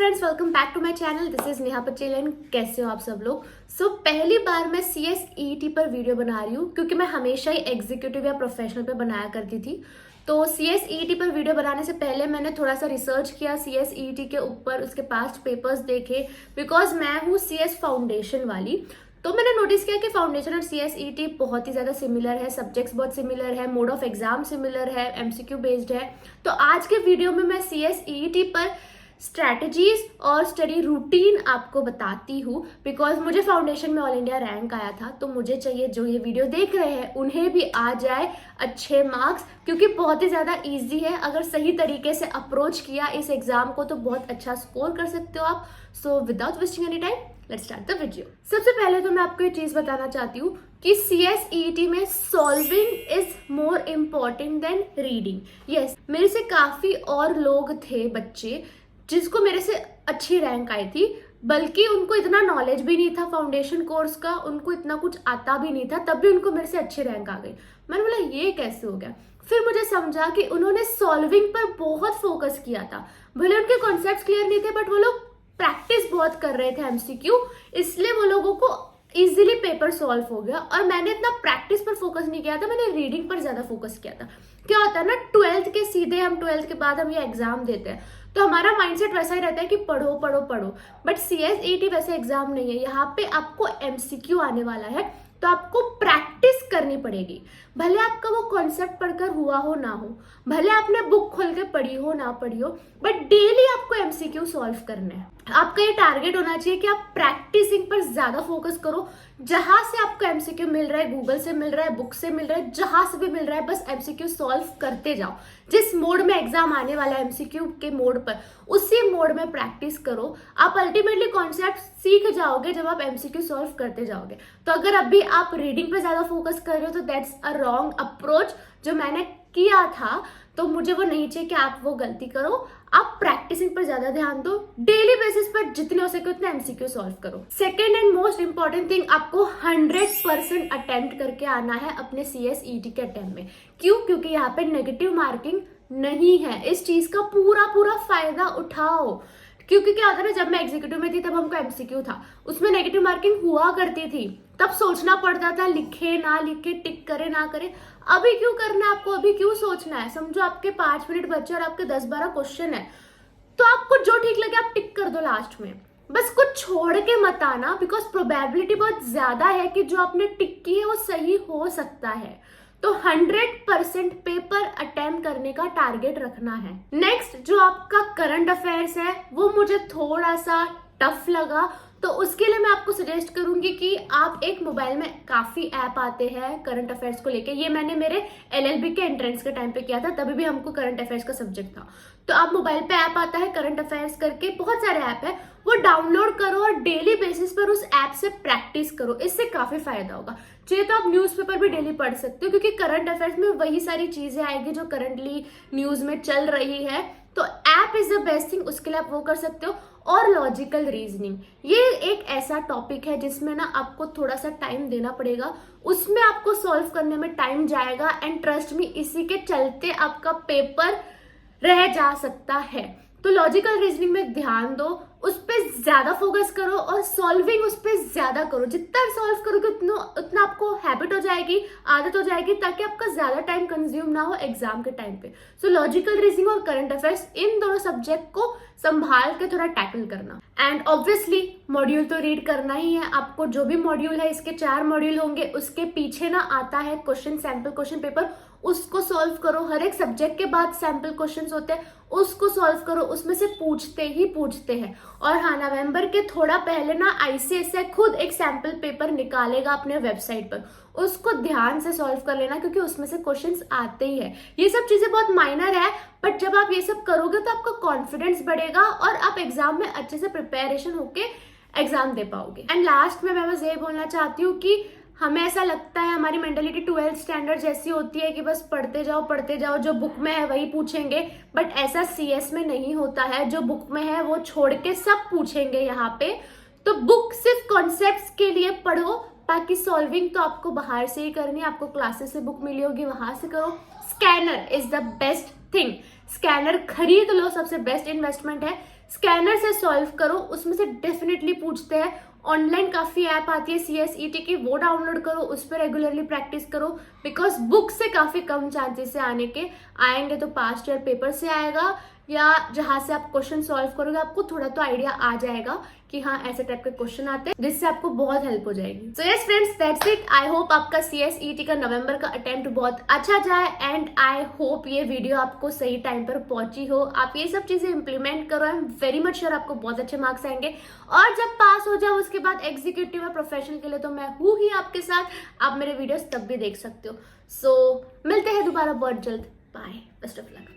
Friends, welcome back to my channel. This is Neha Patel and कैसे हो आप सब लोग। पहली बार मैं CSET पर वीडियो बना रही हूँ क्योंकि मैं हमेशा ही एग्जीक्यूटिव या प्रोफेशनल पे बनाया करती थी। तो CSET पर वीडियो बनाने से पहले मैंने थोड़ा सा रिसर्च किया CSET के ऊपर, उसके पास्ट पेपर्स देखे, बिकॉज मैं हूँ CS फाउंडेशन वाली। तो मैंने नोटिस किया कि फाउंडेशन और CSET बहुत ही ज़्यादा सिमिलर है, सब्जेक्ट्स बहुत सिमिलर है, मोड ऑफ एग्जाम सिमिलर है, MCQ बेस्ड है। तो आज के वीडियो में मैं CSET पर स्ट्रैटेजीज और स्टडी रूटीन आपको बताती हूँ, बिकॉज मुझे फाउंडेशन में ऑल इंडिया रैंक आया था। तो मुझे चाहिए जो ये वीडियो देख रहे हैं उन्हें भी आ जाए अच्छे मार्क्स, क्योंकि बहुत ही ज़्यादा इजी है। अगर सही तरीके से अप्रोच किया इस एग्जाम को तो बहुत अच्छा स्कोर कर सकते हो आप। So without wasting any time, let's start the video. सबसे पहले तो मैं आपको ये चीज बताना चाहती हूँ कि CSET में solving is more important then reading. Yes, मेरे से काफी और लोग थे बच्चे जिसको मेरे से अच्छी रैंक आई थी, बल्कि उनको इतना नॉलेज भी नहीं था फाउंडेशन कोर्स का, उनको इतना कुछ आता भी नहीं था, तब भी उनको मेरे से अच्छी रैंक आ गई। मैंने बोला ये कैसे हो गया। फिर मुझे समझा कि उन्होंने सॉल्विंग पर बहुत फोकस किया था। भले उनके कॉन्सेप्ट्स क्लियर नहीं थे, बट वो लोग प्रैक्टिस बहुत कर रहे थे MCQ, इसलिए वो लोगों को इजीली पेपर सॉल्व हो गया। और मैंने इतना प्रैक्टिस पर फोकस नहीं किया था, मैंने रीडिंग पर ज्यादा फोकस किया था। क्या होता है ना, 12th के सीधे हम 12th के बाद हम ये एग्जाम देते हैं, तो हमारा माइंडसेट वैसा ही रहता है कि पढ़ो पढ़ो पढ़ो। बट CSET वैसे एग्जाम नहीं है, यहाँ पे आपको MCQ आने वाला है, तो आपको प्रैक्टिस करनी पड़ेगी। भले आपका वो कॉन्सेप्ट पढ़कर हुआ हो ना हो, भले आपने बुक खोल के पढ़ी हो ना पढ़ी हो, बट डेली आपको MCQ सॉल्व करना है। आपका ये टारगेट होना चाहिए कि आप प्रैक्टिसिंग पर ज्यादा फोकस करो। जहां से आपको MCQ मिल रहा है, गूगल से मिल रहा है, बुक से मिल रहा है, जहां से भी मिल रहा है, बस MCQ सॉल्व करते जाओ। जिस मोड में एग्जाम आने वाला है MCQ के मोड पर, उसी मोड में प्रैक्टिस करो। आप अल्टीमेटली कॉन्सेप्ट सीख जाओगे जब आप MCQ सॉल्व करते जाओगे। तो अगर अभी आप रीडिंग पे ज्यादा फोकस कर रहे हो तो दैट्स अ रॉन्ग अप्रोच। जो मैंने किया था तो मुझे वो नहीं चाहिए कि आप वो गलती करो। आप प्रैक्टिसिंग पर ज्यादा ध्यान दो, डेली बेसिस पर जितने हो सके उतने MCQ सॉल्व करो। Second and most important thing, आपको 100% अटेम्प्ट करके आना है अपने CSET के अटेम्प्ट में। क्यों? क्योंकि यहाँ पे नेगेटिव मार्किंग नहीं है। इस चीज का पूरा फायदा उठाओ। क्योंकि क्या होता है ना, जब मैं एग्जीक्यूटिव में थी तब हमको MCQ था, उसमें नेगेटिव मार्किंग हुआ करती थी, तब सोचना पड़ता था लिखे ना लिखे, टिक करे ना करे। अभी क्यों करना है आपको, अभी क्यों सोचना है। समझो आपके 5 मिनट बचे और आपके 10-12 क्वेश्चन है, तो आपको जो ठीक लगे आप टिक कर दो लास्ट में। बस कुछ छोड़ के मत आना, बिकॉज प्रोबेबिलिटी बहुत ज्यादा है कि जो आपने टिक की है वो सही हो सकता है। तो 100% पेपर अटेम्प्ट करने का टारगेट रखना है। नेक्स्ट, जो आपका करंट अफेयर्स है वो मुझे थोड़ा सा टफ लगा, तो उसके लिए मैं आपको सजेस्ट करूंगी कि आप एक मोबाइल में काफी ऐप आते हैं करंट अफेयर्स को लेके। ये मैंने मेरे LLB के एंट्रेंस के टाइम पे किया था, तभी भी हमको करंट अफेयर्स का सब्जेक्ट था। तो आप मोबाइल पे ऐप आता है करंट अफेयर्स करके, बहुत सारे ऐप है, वो डाउनलोड करो और डेली बेसिस पर उस ऐप से प्रैक्टिस करो। इससे काफी फायदा होगा। चाहिए तो आप न्यूज़पेपर भी डेली पढ़ सकते हो, क्योंकि करंट अफेयर्स में वही सारी चीजें आएगी जो करंटली न्यूज में चल रही है। तो app is the best thing, उसके लिए आप वो कर सकते हो। और लॉजिकल रीजनिंग, ये एक ऐसा टॉपिक है जिसमें ना आपको थोड़ा सा टाइम देना पड़ेगा, उसमें आपको सॉल्व करने में टाइम जाएगा। एंड ट्रस्ट मी, इसी के चलते आपका पेपर रह जा सकता है। तो लॉजिकल रीजनिंग में ध्यान दो, उस पर ज्यादा फोकस करो और सॉल्विंग उस पर ज्यादा करो। जितना सॉल्व करोगे उतना आपको हैबिट हो जाएगी, आदत हो जाएगी, ताकि आपका ज्यादा टाइम कंज्यूम ना हो एग्जाम के टाइम पे। सो लॉजिकल रीजनिंग और करंट अफेयर्स, इन दोनों सब्जेक्ट को संभाल के थोड़ा टैकल करना। एंड ऑब्वियसली मॉड्यूल तो रीड करना ही है आपको। जो भी मॉड्यूल है, इसके 4 मॉड्यूल होंगे, उसके पीछे ना आता है क्वेश्चन, सैंपल क्वेश्चन पेपर, उसको सॉल्व करो। हर एक सब्जेक्ट के बाद सैंपल क्वेश्चंस होते हैं, उसको सॉल्व करो, उसमें से पूछते ही पूछते हैं। और हाँ, नवंबर के थोड़ा पहले ना ICSI खुद एक सैंपल पेपर निकालेगा अपने वेबसाइट पर, उसको ध्यान से सॉल्व कर लेना, क्योंकि उसमें से क्वेश्चंस आते ही है। ये सब चीजें बहुत माइनर है, बट जब आप ये सब करोगे तो आपका कॉन्फिडेंस बढ़ेगा और आप एग्जाम में अच्छे से प्रिपरेशन होके एग्जाम दे पाओगे। एंड लास्ट में मैं बस ये बोलना चाहती हूँ कि हमें ऐसा लगता है, हमारी मेंटालिटी 12th स्टैंडर्ड जैसी होती है कि बस पढ़ते जाओ, जो बुक में है वही पूछेंगे। बट ऐसा CS में नहीं होता है, जो बुक में है वो छोड़ के सब पूछेंगे यहाँ पे। तो बुक सिर्फ कॉन्सेप्ट्स के लिए पढ़ो, बाकी सॉल्विंग तो आपको बाहर से ही करनी है, आपको क्लासेस से बुक मिली होगी, वहां से करो। Scanner is the best thing, scanner खरीद लो, सबसे बेस्ट इन्वेस्टमेंट है। स्कैनर से सॉल्व करो, उसमें से डेफिनेटली पूछते हैं। ऑनलाइन काफ़ी ऐप आती है CSET की, वो डाउनलोड करो, उस पर रेगुलरली प्रैक्टिस करो, बिकॉज बुक से काफ़ी कम चांसेस है आने के। आएंगे तो पास्ट ईयर पेपर से आएगा, या जहाँ से आप क्वेश्चन सॉल्व करोगे आपको थोड़ा तो आइडिया आ जाएगा कि हाँ ऐसे टाइप के क्वेश्चन आते हैं, जिससे आपको बहुत हेल्प हो जाएगी। So yes friends, that's it. I hope आपका CSET का नवंबर का अटेम्प्ट बहुत अच्छा जाए, एंड आई होप ये वीडियो आपको सही टाइम पर पहुंची हो। आप ये सब चीजें इंप्लीमेंट करो, I am very much sure आपको बहुत अच्छे मार्क्स आएंगे। और जब पास हो जाओ उसके बाद एग्जीक्यूटिव और प्रोफेशनल के लिए तो मैं हूँ ही आपके साथ, आप मेरे वीडियोस तब भी देख सकते हो। सो मिलते हैं दोबारा बहुत जल्द। Bye, best of luck.